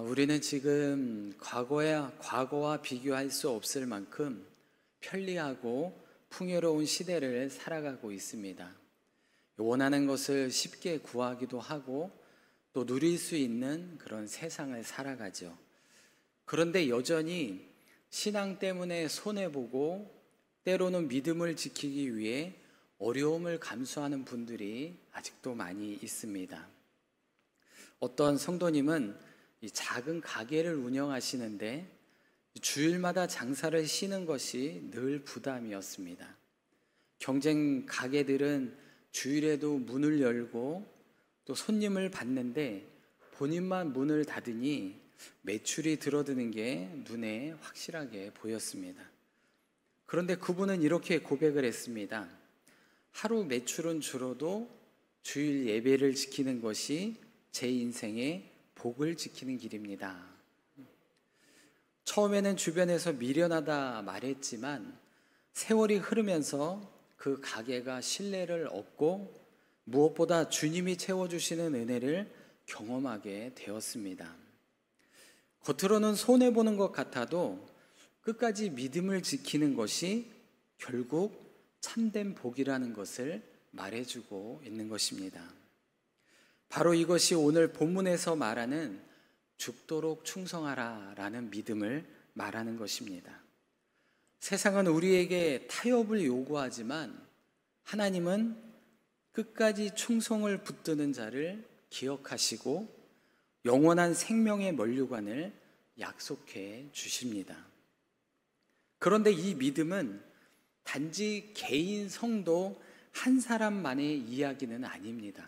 우리는 지금 과거와 비교할 수 없을 만큼 편리하고 풍요로운 시대를 살아가고 있습니다. 원하는 것을 쉽게 구하기도 하고 또 누릴 수 있는 그런 세상을 살아가죠. 그런데 여전히 신앙 때문에 손해보고 때로는 믿음을 지키기 위해 어려움을 감수하는 분들이 아직도 많이 있습니다. 어떤 성도님은 이 작은 가게를 운영하시는데 주일마다 장사를 쉬는 것이 늘 부담이었습니다. 경쟁 가게들은 주일에도 문을 열고 또 손님을 받는데 본인만 문을 닫으니 매출이 줄어드는 게 눈에 확실하게 보였습니다. 그런데 그분은 이렇게 고백을 했습니다. 하루 매출은 줄어도 주일 예배를 지키는 것이 제 인생의 복을 지키는 길입니다. 처음에는 주변에서 미련하다 말했지만 세월이 흐르면서 그 가게가 신뢰를 얻고 무엇보다 주님이 채워주시는 은혜를 경험하게 되었습니다. 겉으로는 손해보는 것 같아도 끝까지 믿음을 지키는 것이 결국 참된 복이라는 것을 말해주고 있는 것입니다. 바로 이것이 오늘 본문에서 말하는 죽도록 충성하라 라는 믿음을 말하는 것입니다. 세상은 우리에게 타협을 요구하지만 하나님은 끝까지 충성을 붙드는 자를 기억하시고 영원한 생명의 면류관을 약속해 주십니다. 그런데 이 믿음은 단지 개인 성도 한 사람만의 이야기는 아닙니다.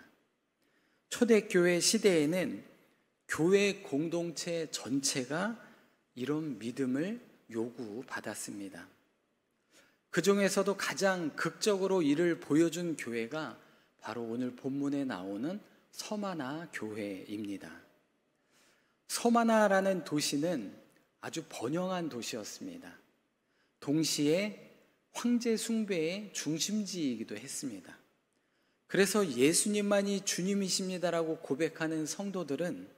초대교회 시대에는 교회 공동체 전체가 이런 믿음을 요구받았습니다. 그 중에서도 가장 극적으로 이를 보여준 교회가 바로 오늘 본문에 나오는 서마나 교회입니다. 서마나라는 도시는 아주 번영한 도시였습니다. 동시에 황제 숭배의 중심지이기도 했습니다. 그래서 예수님만이 주님이십니다라고 고백하는 성도들은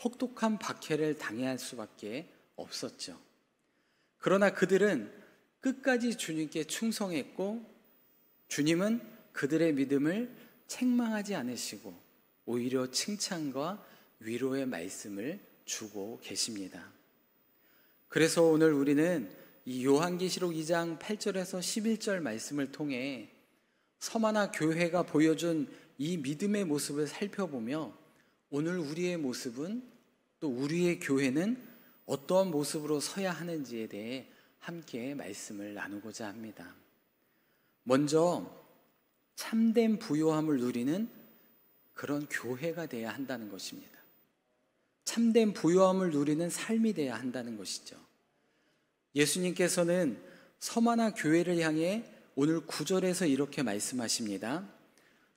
혹독한 박해를 당해야 할 수밖에 없었죠. 그러나 그들은 끝까지 주님께 충성했고 주님은 그들의 믿음을 책망하지 않으시고 오히려 칭찬과 위로의 말씀을 주고 계십니다. 그래서 오늘 우리는 이 요한계시록 2장 8절에서 11절 말씀을 통해 서마나 교회가 보여준 이 믿음의 모습을 살펴보며 오늘 우리의 모습은 또 우리의 교회는 어떠한 모습으로 서야 하는지에 대해 함께 말씀을 나누고자 합니다. 먼저 참된 부요함을 누리는 그런 교회가 되어야 한다는 것입니다. 참된 부요함을 누리는 삶이 되어야 한다는 것이죠. 예수님께서는 서마나 교회를 향해 오늘 9절에서 이렇게 말씀하십니다.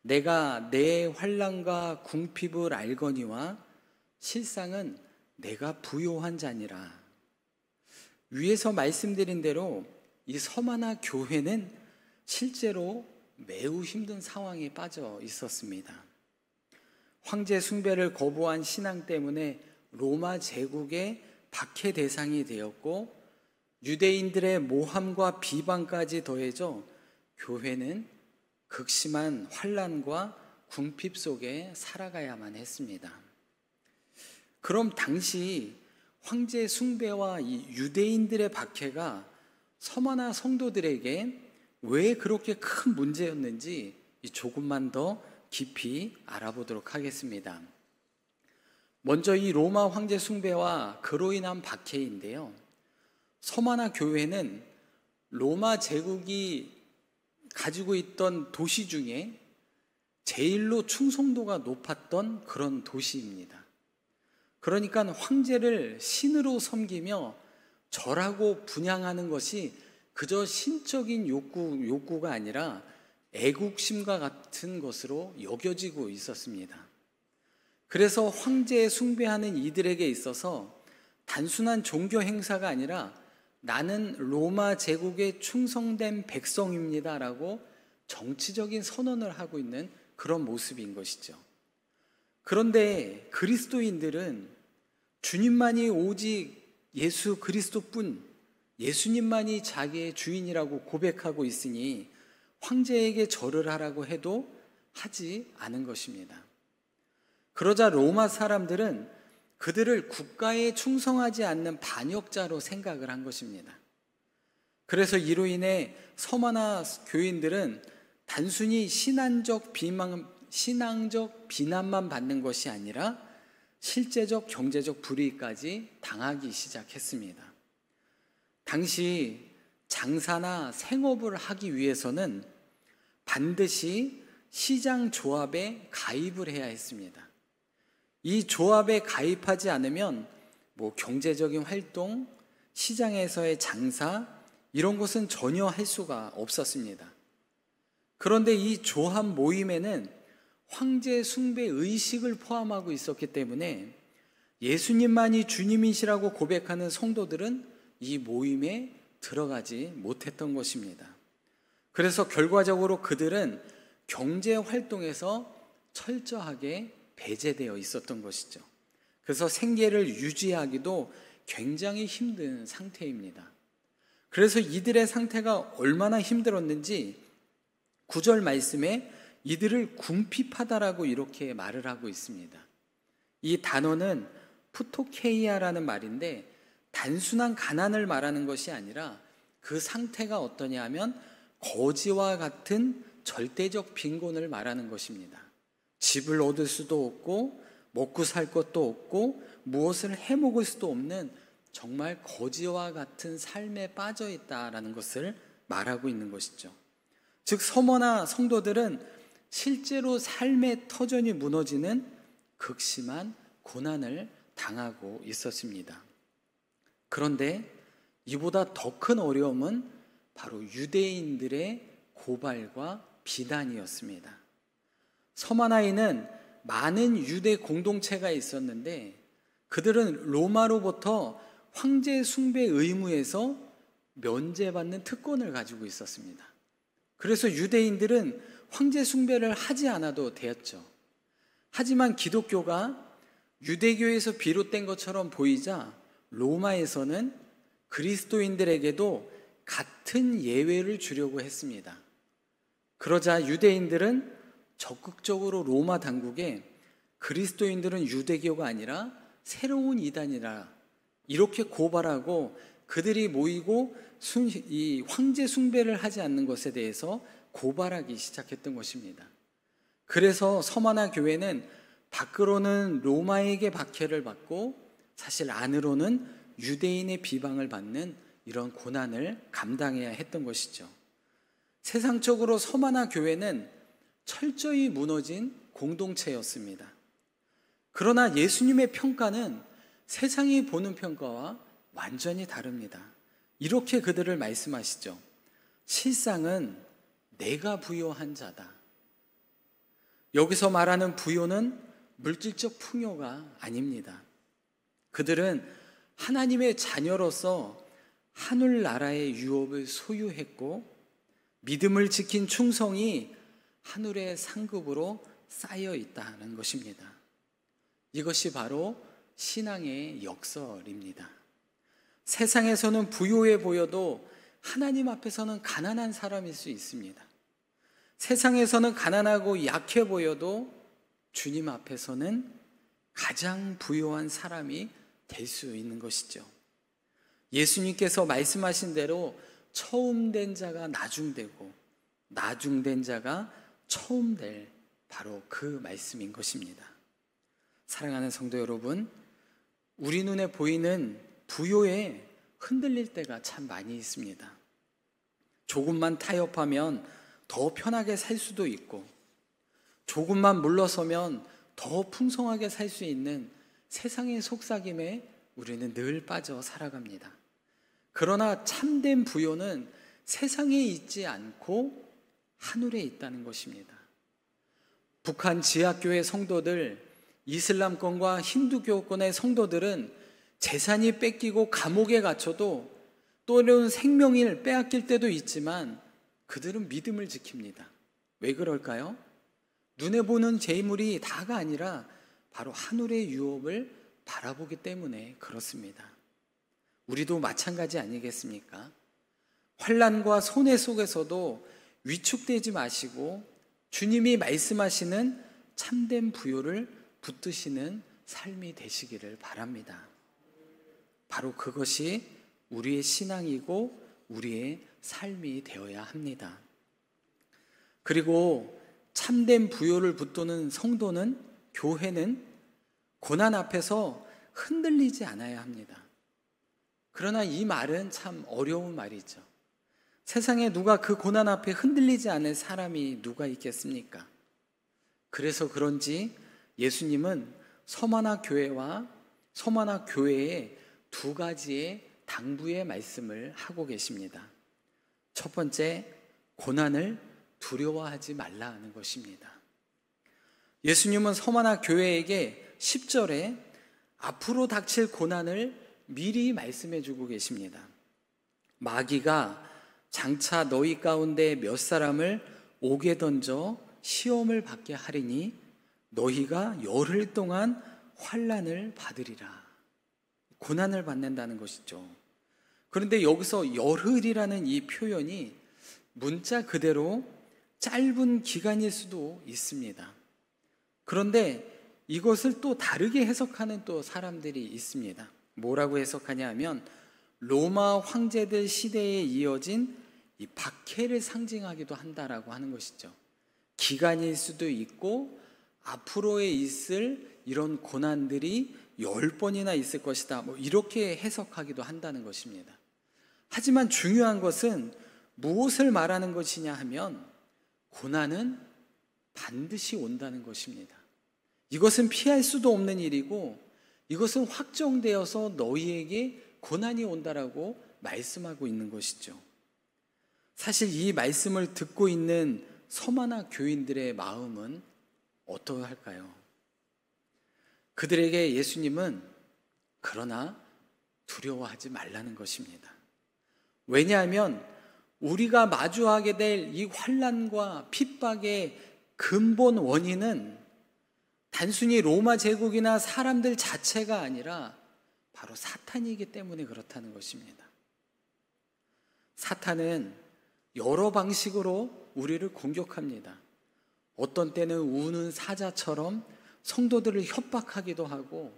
내가 내 환난과 궁핍을 알거니와 실상은 내가 부요한 자니라. 위에서 말씀드린 대로 이 서마나 교회는 실제로 매우 힘든 상황에 빠져 있었습니다. 황제 숭배를 거부한 신앙 때문에 로마 제국의 박해 대상이 되었고 유대인들의 모함과 비방까지 더해져 교회는 극심한 환난과 궁핍 속에 살아가야만 했습니다. 그럼 당시 황제 숭배와 이 유대인들의 박해가 서마나 성도들에게 왜 그렇게 큰 문제였는지 조금만 더 깊이 알아보도록 하겠습니다. 먼저 이 로마 황제 숭배와 그로 인한 박해인데요. 서마나 교회는 로마 제국이 가지고 있던 도시 중에 제일로 충성도가 높았던 그런 도시입니다. 그러니까 황제를 신으로 섬기며 절하고 분향하는 것이 그저 신적인 욕구가 아니라 애국심과 같은 것으로 여겨지고 있었습니다. 그래서 황제에 숭배하는 이들에게 있어서 단순한 종교 행사가 아니라 나는 로마 제국에 충성된 백성입니다라고 정치적인 선언을 하고 있는 그런 모습인 것이죠. 그런데 그리스도인들은 주님만이 오직 예수 그리스도뿐, 예수님만이 자기의 주인이라고 고백하고 있으니 황제에게 절을 하라고 해도 하지 않은 것입니다. 그러자 로마 사람들은 그들을 국가에 충성하지 않는 반역자로 생각을 한 것입니다. 그래서 이로 인해 서머나 교인들은 단순히 신앙적 비난만 받는 것이 아니라 실제적 경제적 불이익까지 당하기 시작했습니다. 당시 장사나 생업을 하기 위해서는 반드시 시장 조합에 가입을 해야 했습니다. 이 조합에 가입하지 않으면 경제적인 활동, 시장에서의 장사 이런 것은 전혀 할 수가 없었습니다. 그런데 이 조합 모임에는 황제 숭배 의식을 포함하고 있었기 때문에 예수님만이 주님이시라고 고백하는 성도들은 이 모임에 들어가지 못했던 것입니다. 그래서 결과적으로 그들은 경제 활동에서 철저하게 배제되어 있었던 것이죠. 그래서 생계를 유지하기도 굉장히 힘든 상태입니다. 그래서 이들의 상태가 얼마나 힘들었는지 9절 말씀에 이들을 궁핍하다라고 이렇게 말을 하고 있습니다. 이 단어는 푸토케이아라는 말인데 단순한 가난을 말하는 것이 아니라 그 상태가 어떠냐 하면 거지와 같은 절대적 빈곤을 말하는 것입니다. 집을 얻을 수도 없고 먹고 살 것도 없고 무엇을 해먹을 수도 없는 정말 거지와 같은 삶에 빠져 있다라는 것을 말하고 있는 것이죠. 즉 서머나 성도들은 실제로 삶의 터전이 무너지는 극심한 고난을 당하고 있었습니다. 그런데 이보다 더 큰 어려움은 바로 유대인들의 고발과 비난이었습니다. 서마나이는 많은 유대 공동체가 있었는데 그들은 로마로부터 황제 숭배 의무에서 면제받는 특권을 가지고 있었습니다. 그래서 유대인들은 황제 숭배를 하지 않아도 되었죠. 하지만 기독교가 유대교에서 비롯된 것처럼 보이자 로마에서는 그리스도인들에게도 같은 예외를 주려고 했습니다. 그러자 유대인들은 적극적으로 로마 당국에 그리스도인들은 유대교가 아니라 새로운 이단이라 이렇게 고발하고 그들이 모이고 이 황제 숭배를 하지 않는 것에 대해서 고발하기 시작했던 것입니다. 그래서 서마나 교회는 밖으로는 로마에게 박해를 받고 사실 안으로는 유대인의 비방을 받는 이런 고난을 감당해야 했던 것이죠. 세상적으로 서마나 교회는 철저히 무너진 공동체였습니다. 그러나 예수님의 평가는 세상이 보는 평가와 완전히 다릅니다. 이렇게 그들을 말씀하시죠. 실상은 내가 부요한 자다. 여기서 말하는 부요는 물질적 풍요가 아닙니다. 그들은 하나님의 자녀로서 하늘나라의 유업을 소유했고 믿음을 지킨 충성이 하늘의 상급으로 쌓여 있다는 것입니다. 이것이 바로 신앙의 역설입니다. 세상에서는 부유해 보여도 하나님 앞에서는 가난한 사람일 수 있습니다. 세상에서는 가난하고 약해 보여도 주님 앞에서는 가장 부유한 사람이 될 수 있는 것이죠. 예수님께서 말씀하신 대로 처음 된 자가 나중되고 나중된 자가 처음 될 바로 그 말씀인 것입니다. 사랑하는 성도 여러분, 우리 눈에 보이는 부요에 흔들릴 때가 참 많이 있습니다. 조금만 타협하면 더 편하게 살 수도 있고 조금만 물러서면 더 풍성하게 살 수 있는 세상의 속삭임에 우리는 늘 빠져 살아갑니다. 그러나 참된 부요는 세상에 있지 않고 하늘에 있다는 것입니다. 북한 지하교회 성도들, 이슬람권과 힌두교권의 성도들은 재산이 뺏기고 감옥에 갇혀도 또는 생명을 빼앗길 때도 있지만 그들은 믿음을 지킵니다. 왜 그럴까요? 눈에 보는 재물이 다가 아니라 바로 하늘의 유업을 바라보기 때문에 그렇습니다. 우리도 마찬가지 아니겠습니까? 환난과 손해 속에서도 위축되지 마시고 주님이 말씀하시는 참된 부요를 붙드시는 삶이 되시기를 바랍니다. 바로 그것이 우리의 신앙이고 우리의 삶이 되어야 합니다. 그리고 참된 부요를 붙드는 성도는, 교회는 고난 앞에서 흔들리지 않아야 합니다. 그러나 이 말은 참 어려운 말이죠. 세상에 누가 그 고난 앞에 흔들리지 않을 사람이 누가 있겠습니까? 그래서 그런지 예수님은 서머나 교회에 두 가지의 당부의 말씀을 하고 계십니다. 첫 번째, 고난을 두려워하지 말라는 것입니다. 예수님은 서머나 교회에게 10절에 앞으로 닥칠 고난을 미리 말씀해 주고 계십니다. 마귀가 장차 너희 가운데 몇 사람을 옥에 던져 시험을 받게 하리니 너희가 열흘 동안 환난을 받으리라. 고난을 받는다는 것이죠. 그런데 여기서 열흘이라는 이 표현이 문자 그대로 짧은 기간일 수도 있습니다. 그런데 이것을 또 다르게 해석하는 또 사람들이 있습니다. 뭐라고 해석하냐 하면 로마 황제들 시대에 이어진 이 박해를 상징하기도 한다라고 하는 것이죠. 기간일 수도 있고 앞으로에 있을 이런 고난들이 10번이나 있을 것이다, 이렇게 해석하기도 한다는 것입니다. 하지만 중요한 것은 무엇을 말하는 것이냐 하면 고난은 반드시 온다는 것입니다. 이것은 피할 수도 없는 일이고 이것은 확정되어서 너희에게 고난이 온다라고 말씀하고 있는 것이죠. 사실 이 말씀을 듣고 있는 서머나 교인들의 마음은 어떠할까요? 그들에게 예수님은 그러나 두려워하지 말라는 것입니다. 왜냐하면 우리가 마주하게 될 이 환난과 핍박의 근본 원인은 단순히 로마 제국이나 사람들 자체가 아니라 바로 사탄이기 때문에 그렇다는 것입니다. 사탄은 여러 방식으로 우리를 공격합니다. 어떤 때는 우는 사자처럼 성도들을 협박하기도 하고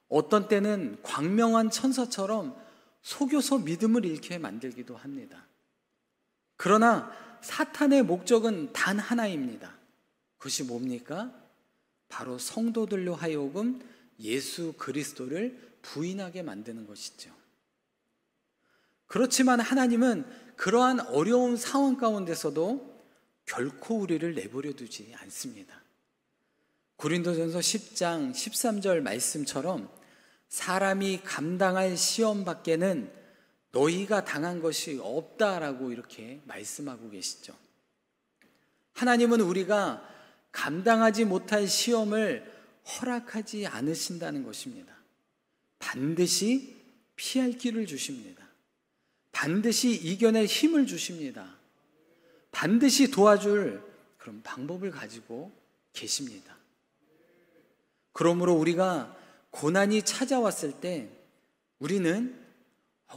어떤 때는 광명한 천사처럼 속여서 믿음을 잃게 만들기도 합니다. 그러나 사탄의 목적은 단 하나입니다. 그것이 뭡니까? 바로 성도들로 하여금 예수 그리스도를 부인하게 만드는 것이죠. 그렇지만 하나님은 그러한 어려운 상황 가운데서도 결코 우리를 내버려 두지 않습니다. 고린도전서 10장 13절 말씀처럼 사람이 감당할 시험 밖에는 너희가 당한 것이 없다라고 이렇게 말씀하고 계시죠. 하나님은 우리가 감당하지 못할 시험을 허락하지 않으신다는 것입니다. 반드시 피할 길을 주십니다. 반드시 이겨낼 힘을 주십니다. 반드시 도와줄 그런 방법을 가지고 계십니다. 그러므로 우리가 고난이 찾아왔을 때 우리는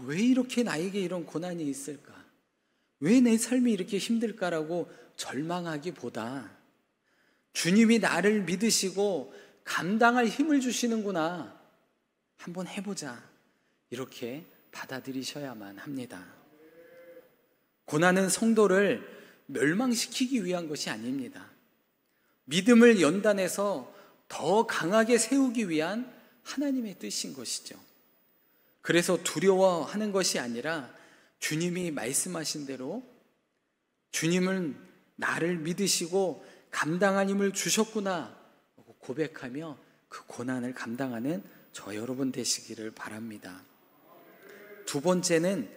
왜 이렇게 나에게 이런 고난이 있을까? 왜 내 삶이 이렇게 힘들까라고 절망하기보다 주님이 나를 믿으시고 감당할 힘을 주시는구나. 한번 해보자. 이렇게 받아들이셔야만 합니다. 고난은 성도를 멸망시키기 위한 것이 아닙니다. 믿음을 연단해서 더 강하게 세우기 위한 하나님의 뜻인 것이죠. 그래서 두려워하는 것이 아니라 주님이 말씀하신 대로 주님은 나를 믿으시고 감당한 힘을 주셨구나 고백하며 그 고난을 감당하는 저 여러분 되시기를 바랍니다. 두 번째는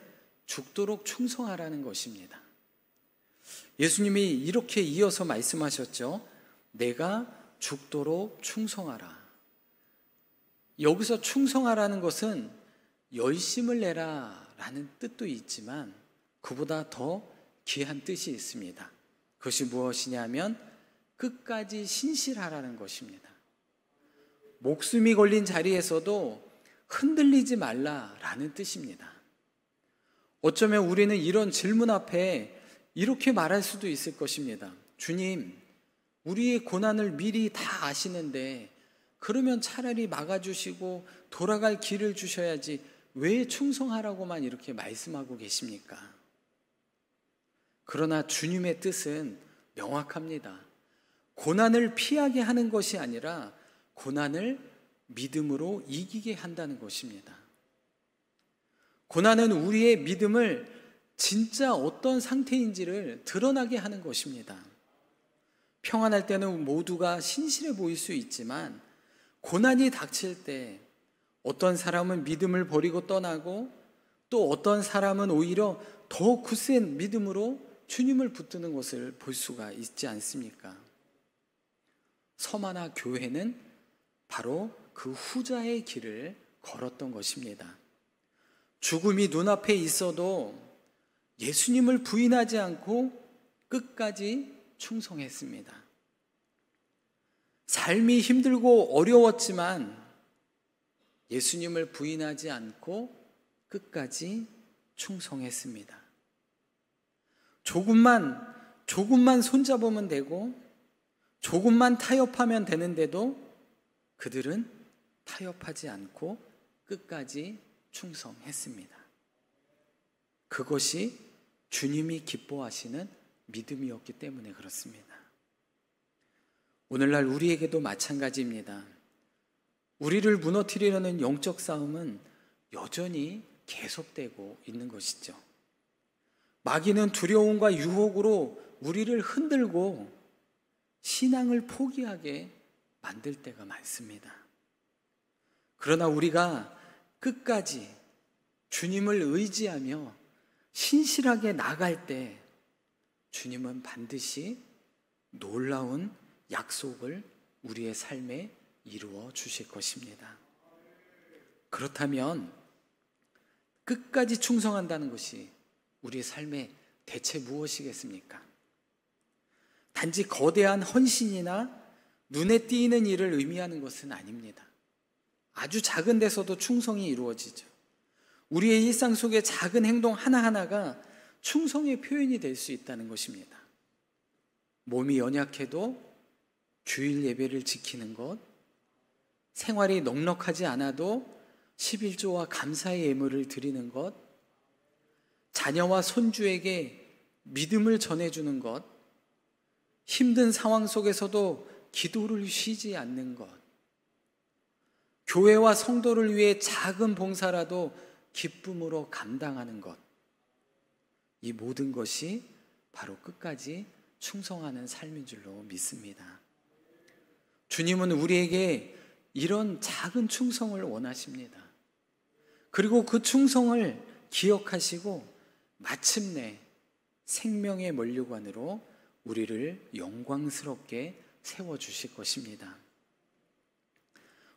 죽도록 충성하라는 것입니다. 예수님이 이렇게 이어서 말씀하셨죠. 내가 죽도록 충성하라. 여기서 충성하라는 것은 열심을 내라 라는 뜻도 있지만 그보다 더 귀한 뜻이 있습니다. 그것이 무엇이냐면 끝까지 신실하라는 것입니다. 목숨이 걸린 자리에서도 흔들리지 말라라는 뜻입니다. 어쩌면 우리는 이런 질문 앞에 이렇게 말할 수도 있을 것입니다. 주님, 우리의 고난을 미리 다 아시는데 그러면 차라리 막아주시고 돌아갈 길을 주셔야지 왜 충성하라고만 이렇게 말씀하고 계십니까? 그러나 주님의 뜻은 명확합니다. 고난을 피하게 하는 것이 아니라 고난을 믿음으로 이기게 한다는 것입니다. 고난은 우리의 믿음을 진짜 어떤 상태인지를 드러나게 하는 것입니다. 평안할 때는 모두가 신실해 보일 수 있지만 고난이 닥칠 때 어떤 사람은 믿음을 버리고 떠나고 또 어떤 사람은 오히려 더 굳센 믿음으로 주님을 붙드는 것을 볼 수가 있지 않습니까? 서마나 교회는 바로 그 후자의 길을 걸었던 것입니다. 죽음이 눈앞에 있어도 예수님을 부인하지 않고 끝까지 충성했습니다. 삶이 힘들고 어려웠지만 예수님을 부인하지 않고 끝까지 충성했습니다. 조금만 손잡으면 되고 조금만 타협하면 되는데도 그들은 타협하지 않고 끝까지 충성했습니다. 그것이 주님이 기뻐하시는 믿음이었기 때문에 그렇습니다. 오늘날 우리에게도 마찬가지입니다. 우리를 무너뜨리려는 영적 싸움은 여전히 계속되고 있는 것이죠. 마귀는 두려움과 유혹으로 우리를 흔들고 신앙을 포기하게 만들 때가 많습니다. 그러나 우리가 끝까지 주님을 의지하며 신실하게 나갈 때 주님은 반드시 놀라운 약속을 우리의 삶에 이루어 주실 것입니다. 그렇다면 끝까지 충성한다는 것이 우리의 삶에 대체 무엇이겠습니까? 단지 거대한 헌신이나 눈에 띄는 일을 의미하는 것은 아닙니다. 아주 작은 데서도 충성이 이루어지죠. 우리의 일상 속의 작은 행동 하나하나가 충성의 표현이 될 수 있다는 것입니다. 몸이 연약해도 주일 예배를 지키는 것, 생활이 넉넉하지 않아도 11조와 감사의 예물을 드리는 것, 자녀와 손주에게 믿음을 전해주는 것, 힘든 상황 속에서도 기도를 쉬지 않는 것, 교회와 성도를 위해 작은 봉사라도 기쁨으로 감당하는 것, 이 모든 것이 바로 끝까지 충성하는 삶인 줄로 믿습니다. 주님은 우리에게 이런 작은 충성을 원하십니다. 그리고 그 충성을 기억하시고 마침내 생명의 면류관으로 우리를 영광스럽게 세워주실 것입니다.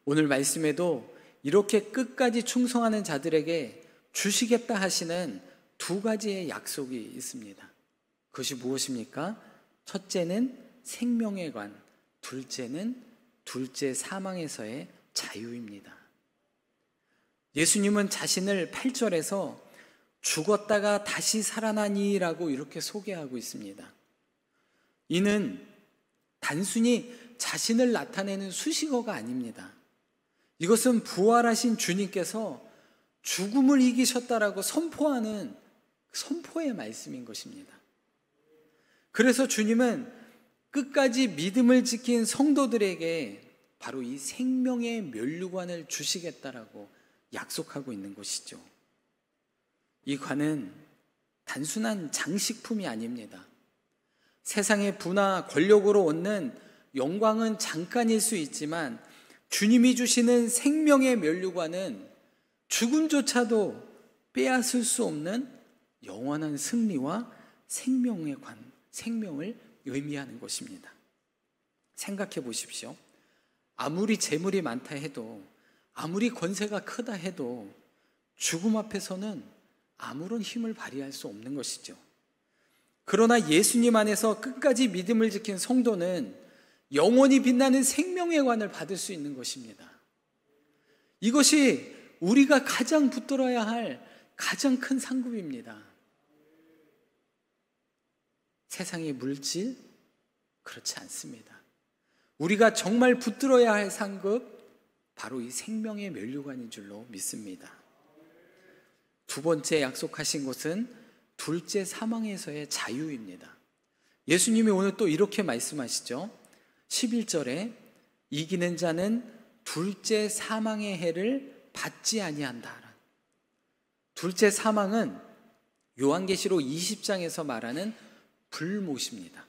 오늘 말씀에도 이렇게 끝까지 충성하는 자들에게 주시겠다 하시는 두 가지의 약속이 있습니다. 그것이 무엇입니까? 첫째는 생명의 관, 둘째는 둘째 사망에서의 자유입니다. 예수님은 자신을 8절에서 죽었다가 다시 살아나니라고 이렇게 소개하고 있습니다. 이는 단순히 자신을 나타내는 수식어가 아닙니다. 이것은 부활하신 주님께서 죽음을 이기셨다라고 선포하는 선포의 말씀인 것입니다. 그래서 주님은 끝까지 믿음을 지킨 성도들에게 바로 이 생명의 면류관을 주시겠다라고 약속하고 있는 것이죠. 이 관은 단순한 장식품이 아닙니다. 세상의 부나 권력으로 얻는 영광은 잠깐일 수 있지만 주님이 주시는 생명의 면류관은 죽음조차도 빼앗을 수 없는 영원한 승리와 생명의 관, 생명을 의미하는 것입니다. 생각해 보십시오. 아무리 재물이 많다 해도, 아무리 권세가 크다 해도 죽음 앞에서는 아무런 힘을 발휘할 수 없는 것이죠. 그러나 예수님 안에서 끝까지 믿음을 지킨 성도는 영원히 빛나는 생명의 관을 받을 수 있는 것입니다. 이것이 우리가 가장 붙들어야 할 가장 큰 상급입니다. 세상의 물질, 그렇지 않습니다. 우리가 정말 붙들어야 할 상급, 바로 이 생명의 면류관인 줄로 믿습니다. 두 번째 약속하신 것은 둘째 사망에서의 자유입니다. 예수님이 오늘 또 이렇게 말씀하시죠. 11절에 이기는 자는 둘째 사망의 해를 받지 아니한다. 둘째 사망은 요한계시록 20장에서 말하는 불못입니다.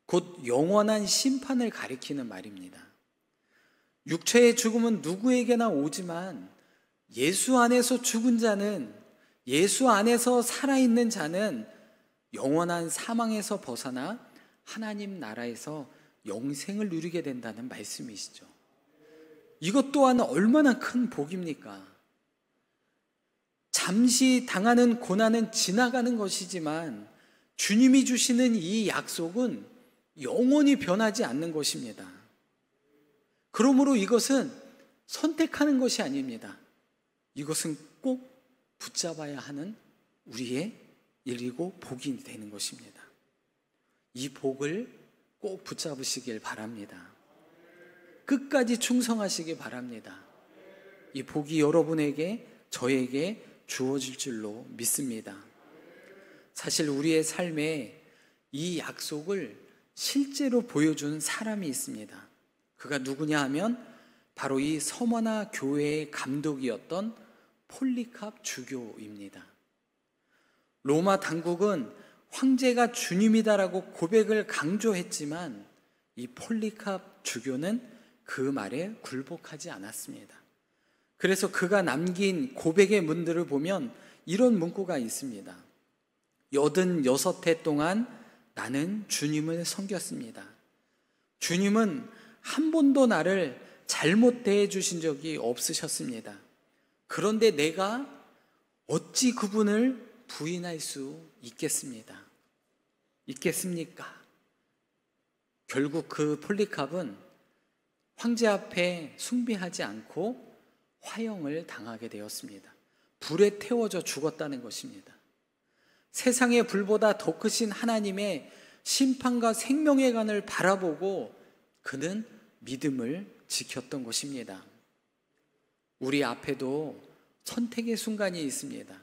곧 영원한 심판을 가리키는 말입니다. 육체의 죽음은 누구에게나 오지만 예수 안에서 죽은 자는, 예수 안에서 살아있는 자는 영원한 사망에서 벗어나 하나님 나라에서 영생을 누리게 된다는 말씀이시죠. 이것 또한 얼마나 큰 복입니까? 잠시 당하는 고난은 지나가는 것이지만 주님이 주시는 이 약속은 영원히 변하지 않는 것입니다. 그러므로 이것은 선택하는 것이 아닙니다. 이것은 꼭 붙잡아야 하는 우리의 일이고 복이 되는 것입니다. 이 복을 꼭 붙잡으시길 바랍니다. 끝까지 충성하시기 바랍니다. 이 복이 여러분에게, 저에게 주어질 줄로 믿습니다. 사실 우리의 삶에 이 약속을 실제로 보여준 사람이 있습니다. 그가 누구냐 하면 바로 이 서머나 교회의 감독이었던 폴리캅 주교입니다. 로마 당국은 황제가 주님이다라고 고백을 강조했지만 이 폴리캅 주교는 그 말에 굴복하지 않았습니다. 그래서 그가 남긴 고백의 문들을 보면 이런 문구가 있습니다. 86해 동안 나는 주님을 섬겼습니다. 주님은 한 번도 나를 잘못 대해 주신 적이 없으셨습니다. 그런데 내가 어찌 그분을 부인할 수 있겠습니까? 결국 그 폴리캅은 황제 앞에 숭배하지 않고 화형을 당하게 되었습니다. 불에 태워져 죽었다는 것입니다. 세상의 불보다 더 크신 하나님의 심판과 생명의 관을 바라보고 그는 믿음을 지켰던 것입니다. 우리 앞에도 선택의 순간이 있습니다.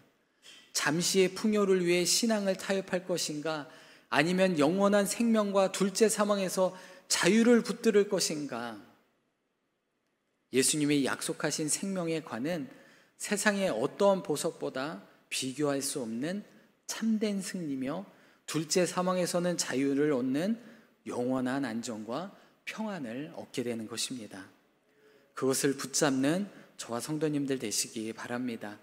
잠시의 풍요를 위해 신앙을 타협할 것인가, 아니면 영원한 생명과 둘째 사망에서 자유를 붙들을 것인가. 예수님이 약속하신 생명의 관은 세상의 어떠한 보석보다 비교할 수 없는 참된 승리며 둘째 사망에서는 자유를 얻는 영원한 안정과 평안을 얻게 되는 것입니다. 그것을 붙잡는 저와 성도님들 되시기 바랍니다.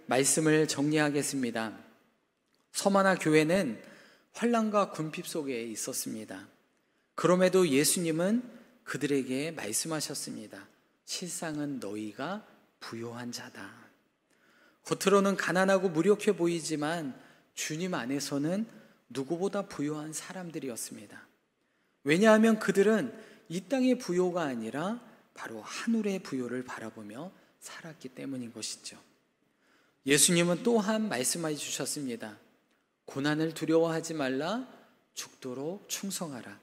말씀을 정리하겠습니다. 서머나 교회는 환난과 궁핍 속에 있었습니다. 그럼에도 예수님은 그들에게 말씀하셨습니다. 실상은 너희가 부요한 자다. 겉으로는 가난하고 무력해 보이지만 주님 안에서는 누구보다 부요한 사람들이었습니다. 왜냐하면 그들은 이 땅의 부요가 아니라 바로 하늘의 부요를 바라보며 살았기 때문인 것이죠. 예수님은 또한 말씀해 주셨습니다. 고난을 두려워하지 말라, 죽도록 충성하라.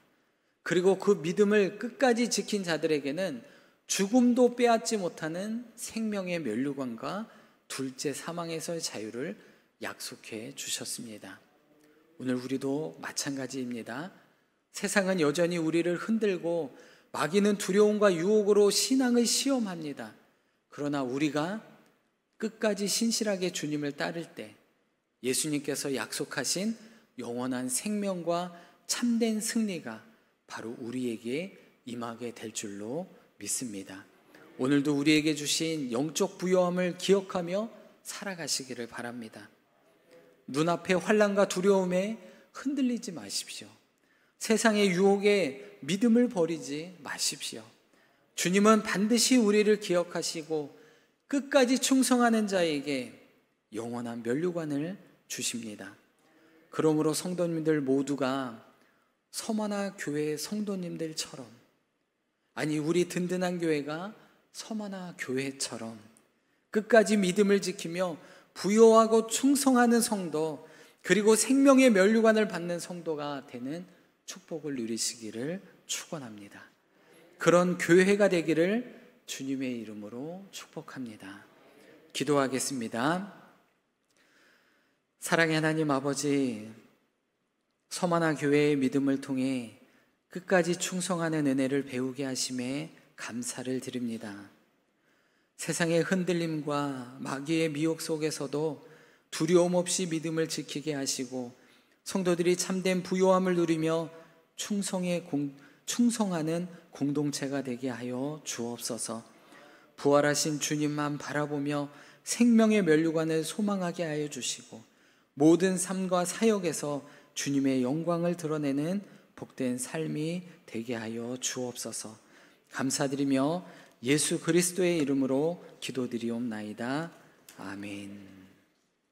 그리고 그 믿음을 끝까지 지킨 자들에게는 죽음도 빼앗지 못하는 생명의 면류관과 둘째 사망에서의 자유를 약속해 주셨습니다. 오늘 우리도 마찬가지입니다. 세상은 여전히 우리를 흔들고 마귀는 두려움과 유혹으로 신앙을 시험합니다. 그러나 우리가 끝까지 신실하게 주님을 따를 때 예수님께서 약속하신 영원한 생명과 참된 승리가 바로 우리에게 임하게 될 줄로 믿습니다. 오늘도 우리에게 주신 영적 부요함을 기억하며 살아가시기를 바랍니다. 눈앞의 환난과 두려움에 흔들리지 마십시오. 세상의 유혹에 믿음을 버리지 마십시오. 주님은 반드시 우리를 기억하시고 끝까지 충성하는 자에게 영원한 면류관을 주십니다. 그러므로 성도님들 모두가 서머나 교회의 성도님들처럼, 아니 우리 든든한 교회가 서머나 교회처럼 끝까지 믿음을 지키며 부요하고 충성하는 성도, 그리고 생명의 면류관을 받는 성도가 되는 축복을 누리시기를 축원합니다. 그런 교회가 되기를 주님의 이름으로 축복합니다. 기도하겠습니다. 사랑의 하나님 아버지, 서머나 교회의 믿음을 통해 끝까지 충성하는 은혜를 배우게 하심에 감사를 드립니다. 세상의 흔들림과 마귀의 미혹 속에서도 두려움 없이 믿음을 지키게 하시고 성도들이 참된 부요함을 누리며 충성하는 공동체가 되게 하여 주옵소서. 부활하신 주님만 바라보며 생명의 면류관을 소망하게 하여 주시고 모든 삶과 사역에서 주님의 영광을 드러내는 복된 삶이 되게 하여 주옵소서. 감사드리며 예수 그리스도의 이름으로 기도드리옵나이다. 아멘.